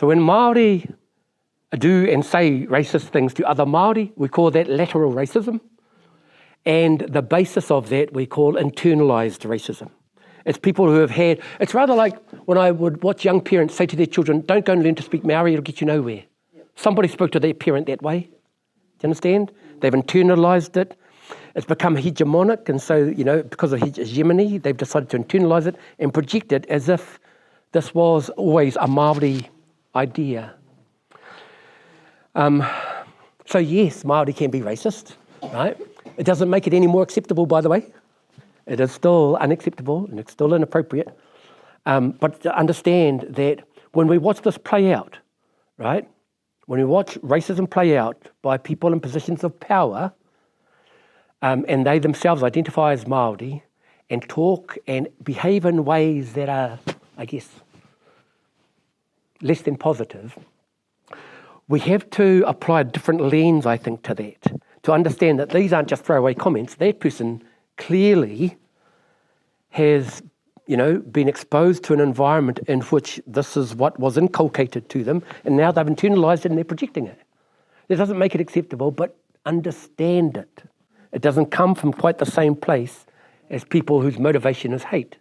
So when Māori do and say racist things to other Māori, we call that lateral racism. And the basis of that we call internalised racism. It's people who have had, it's rather like when I would watch young parents say to their children, don't go and learn to speak Māori, it'll get you nowhere. Yep. Somebody spoke to their parent that way. Do you understand? They've internalised it. It's become hegemonic, and so, you know, because of hegemony, they've decided to internalise it and project it as if this was always a Māori idea. So yes, Māori can be racist, right? It doesn't make it any more acceptable, by the way. It is still unacceptable and it's still inappropriate. But to understand that when we watch this play out, right? When we watch racism play out by people in positions of power, and they themselves identify as Māori and talk and behave in ways that are, I guess, less than positive, we have to apply a different lens, I think, to that, to understand that these aren't just throwaway comments. That person clearly has, you know, been exposed to an environment in which this is what was inculcated to them, and now they've internalised it and they're projecting it. It doesn't make it acceptable, but understand it. It doesn't come from quite the same place as people whose motivation is hate.